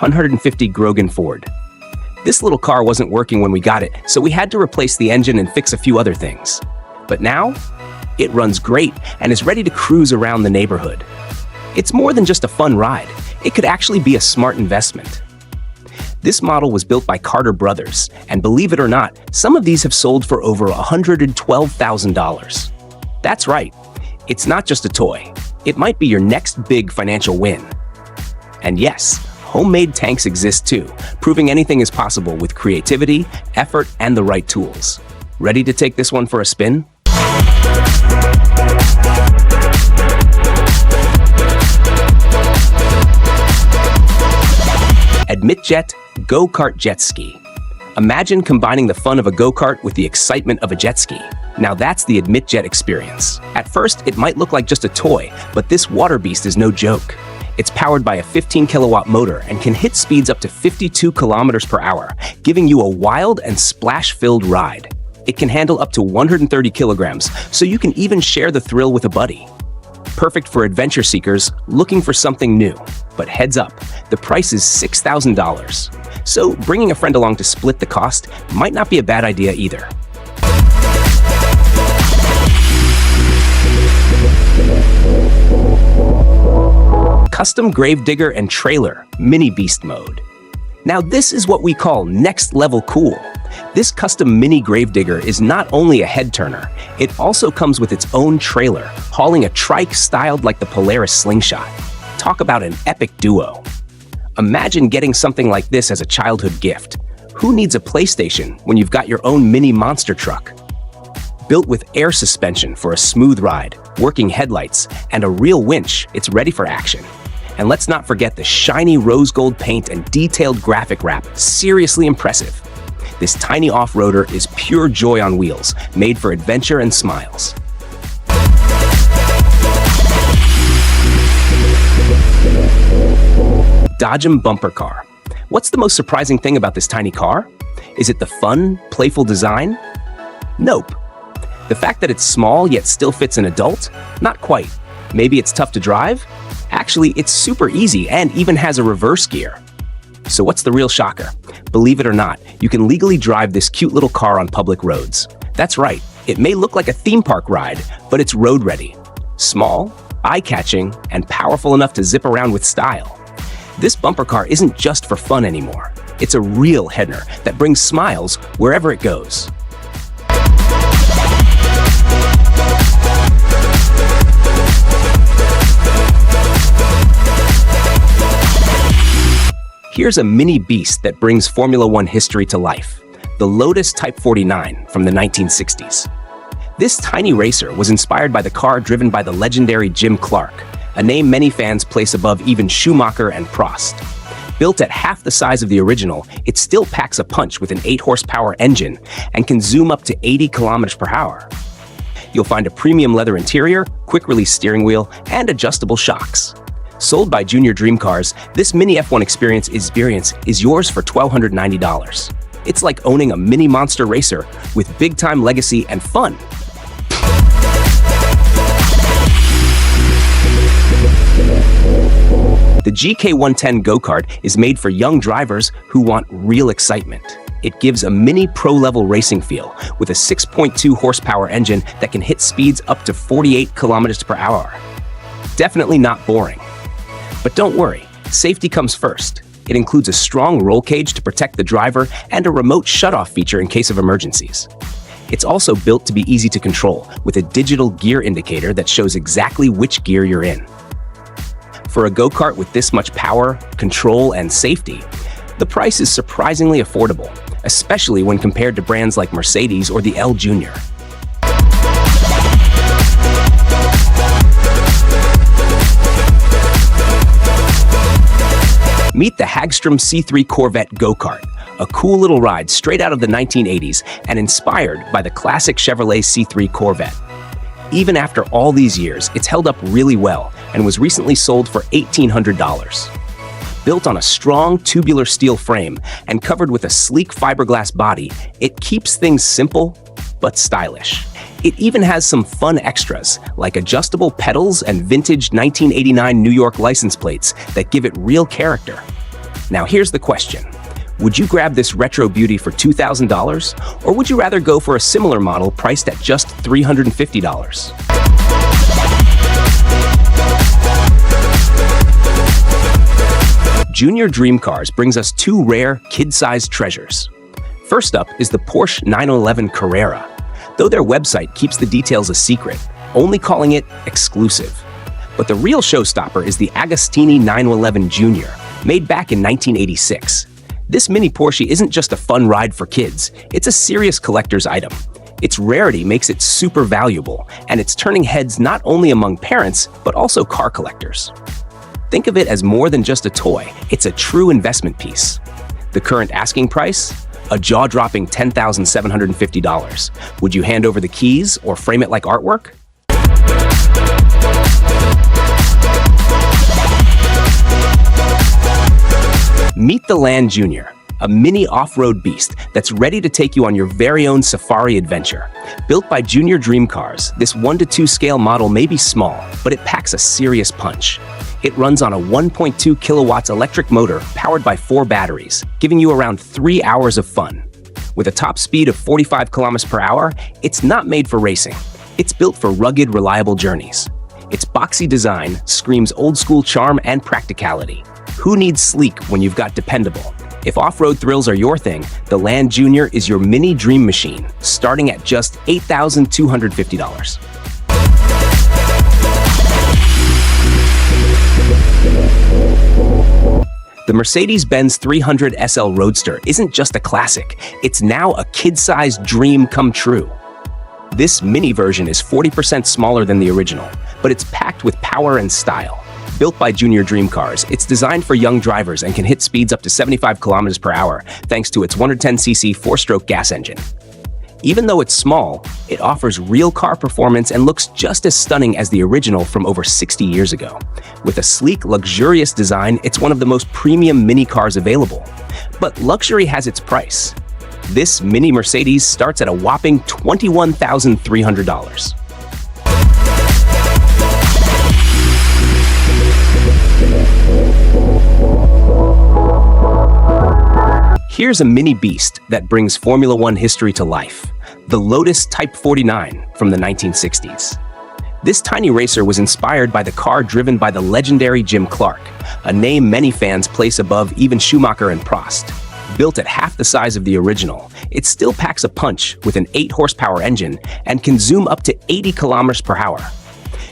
150 Grogan Ford. This little car wasn't working when we got it, so we had to replace the engine and fix a few other things. But now, it runs great and is ready to cruise around the neighborhood. It's more than just a fun ride. It could actually be a smart investment. This model was built by Carter Brothers, and believe it or not, some of these have sold for over $112,000. That's right, it's not just a toy. It might be your next big financial win. And yes, homemade tanks exist too, proving anything is possible with creativity, effort, and the right tools. Ready to take this one for a spin? AdmitJet Go-Kart Jet Ski. Imagine combining the fun of a go-kart with the excitement of a jet ski. Now that's the AdmitJet experience. At first, it might look like just a toy, but this water beast is no joke. It's powered by a 15-kilowatt motor and can hit speeds up to 52 kilometers per hour, giving you a wild and splash-filled ride. It can handle up to 130 kilograms, so you can even share the thrill with a buddy. Perfect for adventure seekers looking for something new. But heads up, the price is $6,000. So bringing a friend along to split the cost might not be a bad idea either. Custom Gravedigger and Trailer Mini Beast Mode. Now this is what we call next level cool. This custom mini gravedigger is not only a head turner, it also comes with its own trailer, hauling a trike styled like the Polaris slingshot. Talk about an epic duo. Imagine getting something like this as a childhood gift. Who needs a PlayStation when you've got your own mini monster truck? Built with air suspension for a smooth ride, working headlights, and a real winch, it's ready for action. And let's not forget the shiny rose gold paint and detailed graphic wrap, seriously impressive. This tiny off-roader is pure joy on wheels, made for adventure and smiles. Dodgem Bumper Car. What's the most surprising thing about this tiny car? Is it the fun, playful design? Nope. The fact that it's small yet still fits an adult? Not quite. Maybe it's tough to drive? Actually, it's super easy and even has a reverse gear. So what's the real shocker? Believe it or not, you can legally drive this cute little car on public roads. That's right, it may look like a theme park ride, but it's road ready. Small, eye-catching, and powerful enough to zip around with style. This bumper car isn't just for fun anymore. It's a real header that brings smiles wherever it goes. Here's a mini beast that brings Formula One history to life, the Lotus Type 49 from the 1960s. This tiny racer was inspired by the car driven by the legendary Jim Clark, a name many fans place above even Schumacher and Prost. Built at half the size of the original, it still packs a punch with an 8-horsepower engine and can zoom up to 80 kilometers per hour. You'll find a premium leather interior, quick-release steering wheel, and adjustable shocks. Sold by Junior Dream Cars, this mini F1 experience is yours for $1,290. It's like owning a mini monster racer with big-time legacy and fun. The GK110 go-kart is made for young drivers who want real excitement. It gives a mini pro-level racing feel with a 6.2 horsepower engine that can hit speeds up to 48 kilometers per hour. Definitely not boring. But don't worry, safety comes first. It includes a strong roll cage to protect the driver and a remote shutoff feature in case of emergencies. It's also built to be easy to control with a digital gear indicator that shows exactly which gear you're in. For a go-kart with this much power, control, and safety, the price is surprisingly affordable, especially when compared to brands like Mercedes or the L Junior. Meet the Hagstrom C3 Corvette Go-Kart, a cool little ride straight out of the 1980s and inspired by the classic Chevrolet C3 Corvette. Even after all these years, it's held up really well and was recently sold for $1,800. Built on a strong tubular steel frame and covered with a sleek fiberglass body, it keeps things simple but stylish. It even has some fun extras, like adjustable pedals and vintage 1989 New York license plates that give it real character. Now here's the question. Would you grab this retro beauty for $2,000, or would you rather go for a similar model priced at just $350? Junior Dream Cars brings us two rare, kid-sized treasures. First up is the Porsche 911 Carrera. Though their website keeps the details a secret, only calling it exclusive. But the real showstopper is the Agostini 911 Junior, made back in 1986. This mini Porsche isn't just a fun ride for kids, it's a serious collector's item. Its rarity makes it super valuable, and it's turning heads not only among parents, but also car collectors. Think of it as more than just a toy, it's a true investment piece. The current asking price? A jaw-dropping $10,750. Would you hand over the keys or frame it like artwork? Meet the Land Junior, a mini off-road beast that's ready to take you on your very own safari adventure. Built by Junior Dream Cars, this 1:2 scale model may be small, but it packs a serious punch. It runs on a 1.2 kilowatts electric motor powered by 4 batteries, giving you around 3 hours of fun. With a top speed of 45 kilometers per hour, it's not made for racing. It's built for rugged, reliable journeys. Its boxy design screams old-school charm and practicality. Who needs sleek when you've got dependable? If off-road thrills are your thing, the Land Junior is your mini dream machine, starting at just $8,250. The Mercedes-Benz 300 SL Roadster isn't just a classic, it's now a kid-sized dream come true. This mini version is 40% smaller than the original, but it's packed with power and style. Built by Junior Dream Cars, it's designed for young drivers and can hit speeds up to 75 kilometers per hour thanks to its 110cc 4-stroke gas engine. Even though it's small, it offers real car performance and looks just as stunning as the original from over 60 years ago. With a sleek, luxurious design, it's one of the most premium mini cars available. But luxury has its price. This mini Mercedes starts at a whopping $21,300. Here's a mini beast that brings Formula One history to life. The Lotus Type 49 from the 1960s. This tiny racer was inspired by the car driven by the legendary Jim Clark, a name many fans place above even Schumacher and Prost. Built at half the size of the original, it still packs a punch with an 8-horsepower engine and can zoom up to 80 kilometers per hour.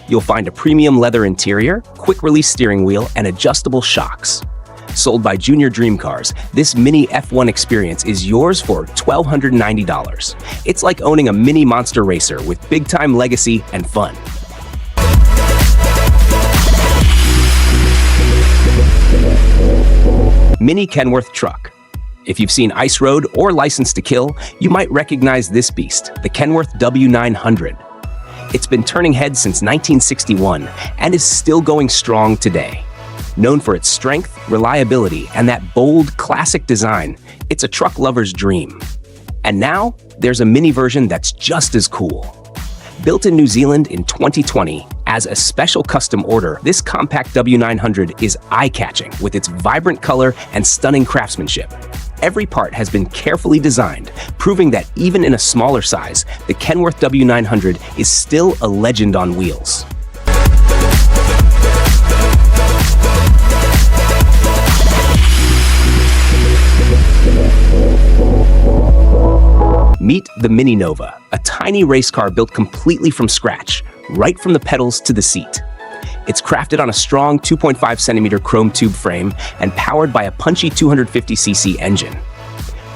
You'll find a premium leather interior, quick-release steering wheel, and adjustable shocks. Sold by Junior Dream Cars, this mini F1 experience is yours for $1,290. It's like owning a mini monster racer with big-time legacy and fun. Mini Kenworth Truck. If you've seen Ice Road or License to Kill, you might recognize this beast, the Kenworth W900. It's been turning heads since 1961 and is still going strong today. Known for its strength, reliability, and that bold, classic design, it's a truck lover's dream. And now, there's a mini version that's just as cool. Built in New Zealand in 2020, as a special custom order, this compact W900 is eye-catching with its vibrant color and stunning craftsmanship. Every part has been carefully designed, proving that even in a smaller size, the Kenworth W900 is still a legend on wheels. Meet the Mini Nova, a tiny race car built completely from scratch, right from the pedals to the seat. It's crafted on a strong 2.5 centimeter chrome tube frame and powered by a punchy 250cc engine.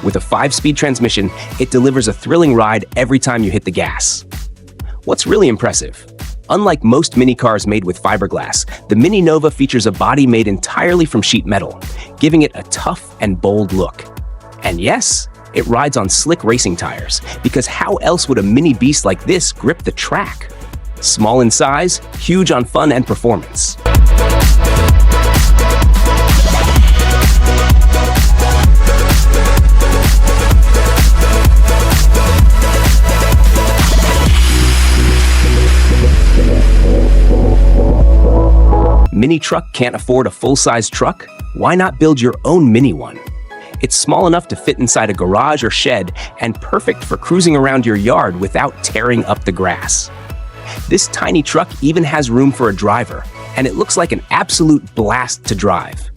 With a 5-speed transmission, it delivers a thrilling ride every time you hit the gas. What's really impressive? Unlike most mini cars made with fiberglass, the Mini Nova features a body made entirely from sheet metal, giving it a tough and bold look. And yes, it rides on slick racing tires, because how else would a mini beast like this grip the track? Small in size, huge on fun and performance. Mini truck can't afford a full-size truck? Why not build your own mini one? It's small enough to fit inside a garage or shed and perfect for cruising around your yard without tearing up the grass. This tiny truck even has room for a driver, and it looks like an absolute blast to drive.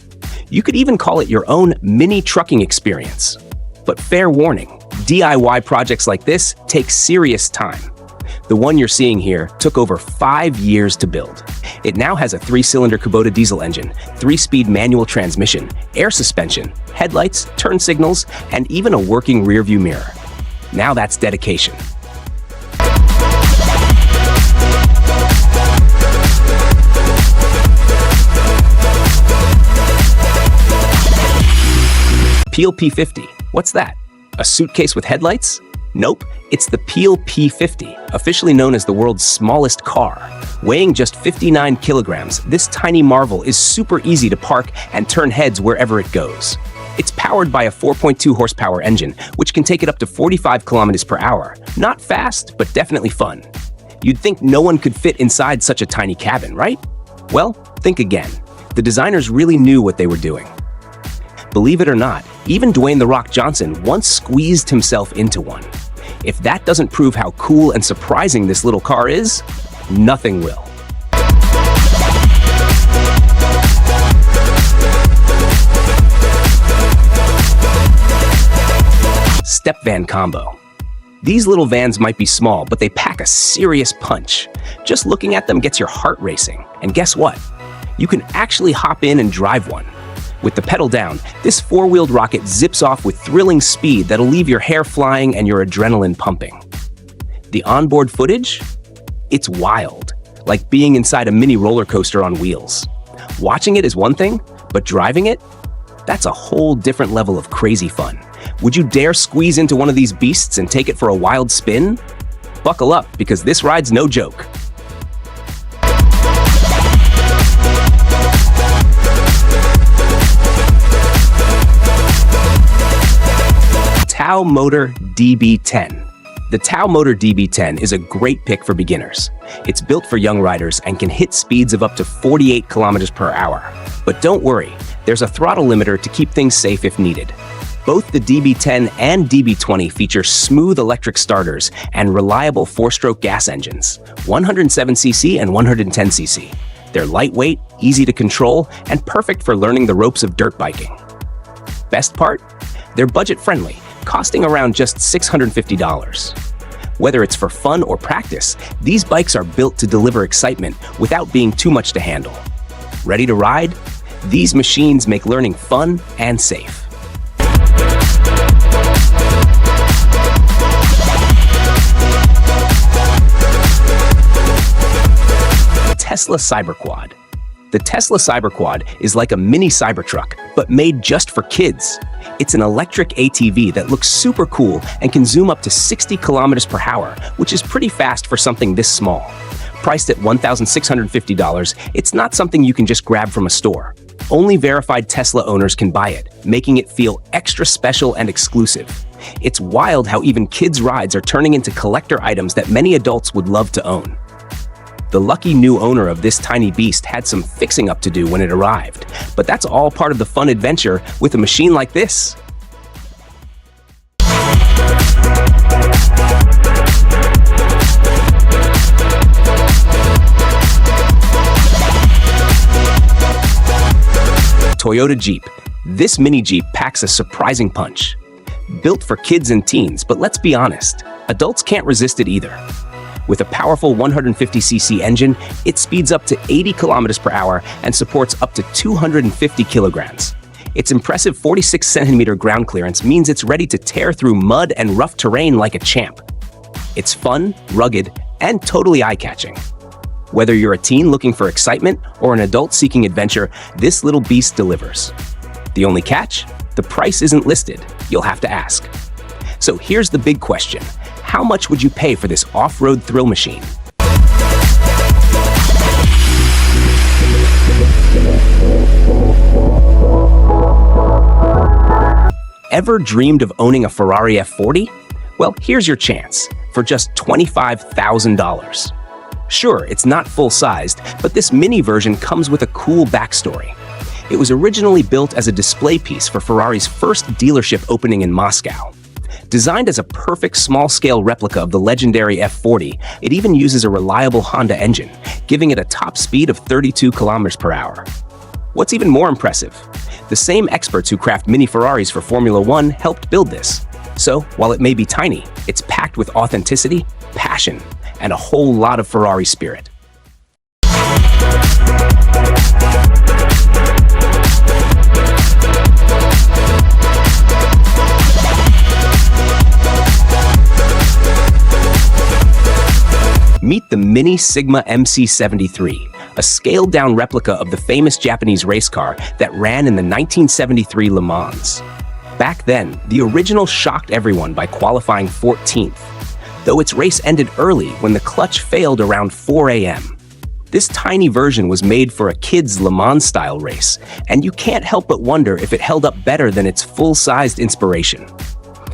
You could even call it your own mini trucking experience. But fair warning, DIY projects like this take serious time. The one you're seeing here took over 5 years to build. It now has a 3-cylinder Kubota diesel engine, 3-speed manual transmission, air suspension, headlights, turn signals, and even a working rearview mirror. Now that's dedication. Peel P50. What's that? A suitcase with headlights? Nope, it's the Peel P50, officially known as the world's smallest car. Weighing just 59 kilograms, this tiny marvel is super easy to park and turn heads wherever it goes. It's powered by a 4.2 horsepower engine, which can take it up to 45 kilometers per hour. Not fast, but definitely fun. You'd think no one could fit inside such a tiny cabin, right? Well, think again. The designers really knew what they were doing. Believe it or not, even Dwayne "The Rock" Johnson once squeezed himself into one. If that doesn't prove how cool and surprising this little car is, nothing will. Step van combo. These little vans might be small, but they pack a serious punch. Just looking at them gets your heart racing. And guess what? You can actually hop in and drive one. With the pedal down, this 4-wheeled rocket zips off with thrilling speed that'll leave your hair flying and your adrenaline pumping. The onboard footage? It's wild, like being inside a mini roller coaster on wheels. Watching it is one thing, but driving it? That's a whole different level of crazy fun. Would you dare squeeze into one of these beasts and take it for a wild spin? Buckle up, because this ride's no joke. Tau Motor DB10. The Tau Motor DB10 is a great pick for beginners. It's built for young riders and can hit speeds of up to 48 kilometers per hour. But don't worry, there's a throttle limiter to keep things safe if needed. Both the DB10 and DB20 feature smooth electric starters and reliable 4-stroke gas engines, 107cc and 110cc. They're lightweight, easy to control, and perfect for learning the ropes of dirt biking. Best part? They're budget-friendly, costing around just $650. Whether it's for fun or practice, these bikes are built to deliver excitement without being too much to handle. Ready to ride? These machines make learning fun and safe. Tesla Cyberquad. The Tesla Cyberquad is like a mini Cybertruck, but made just for kids. It's an electric ATV that looks super cool and can zoom up to 60 kilometers per hour, which is pretty fast for something this small. Priced at $1,650, it's not something you can just grab from a store. Only verified Tesla owners can buy it, making it feel extra special and exclusive. It's wild how even kids' rides are turning into collector items that many adults would love to own. The lucky new owner of this tiny beast had some fixing up to do when it arrived, but that's all part of the fun adventure with a machine like this. Toyota Jeep. This mini Jeep packs a surprising punch. Built for kids and teens, but let's be honest, adults can't resist it either. With a powerful 150cc engine, it speeds up to 80 kilometers per hour and supports up to 250 kilograms. Its impressive 46-centimeter ground clearance means it's ready to tear through mud and rough terrain like a champ. It's fun, rugged, and totally eye-catching. Whether you're a teen looking for excitement or an adult seeking adventure, this little beast delivers. The only catch? The price isn't listed. You'll have to ask. So here's the big question. How much would you pay for this off-road thrill machine? Ever dreamed of owning a Ferrari F40? Well, here's your chance, for just $25,000. Sure, it's not full-sized, but this mini version comes with a cool backstory. It was originally built as a display piece for Ferrari's first dealership opening in Moscow. Designed as a perfect small-scale replica of the legendary F40, it even uses a reliable Honda engine, giving it a top speed of 32 kilometers per hour. What's even more impressive? The same experts who craft mini Ferraris for Formula One helped build this. So, while it may be tiny, it's packed with authenticity, passion, and a whole lot of Ferrari spirit. Meet the Mini Sigma MC73, a scaled-down replica of the famous Japanese race car that ran in the 1973 Le Mans. Back then, the original shocked everyone by qualifying 14th, though its race ended early when the clutch failed around 4 a.m. This tiny version was made for a kid's Le Mans-style race, and you can't help but wonder if it held up better than its full-sized inspiration.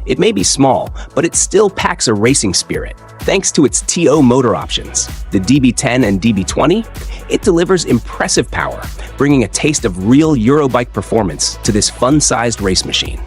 It may be small, but it still packs a racing spirit. Thanks to its TO motor options, the DB10 and DB20, it delivers impressive power, bringing a taste of real Eurobike performance to this fun-sized race machine.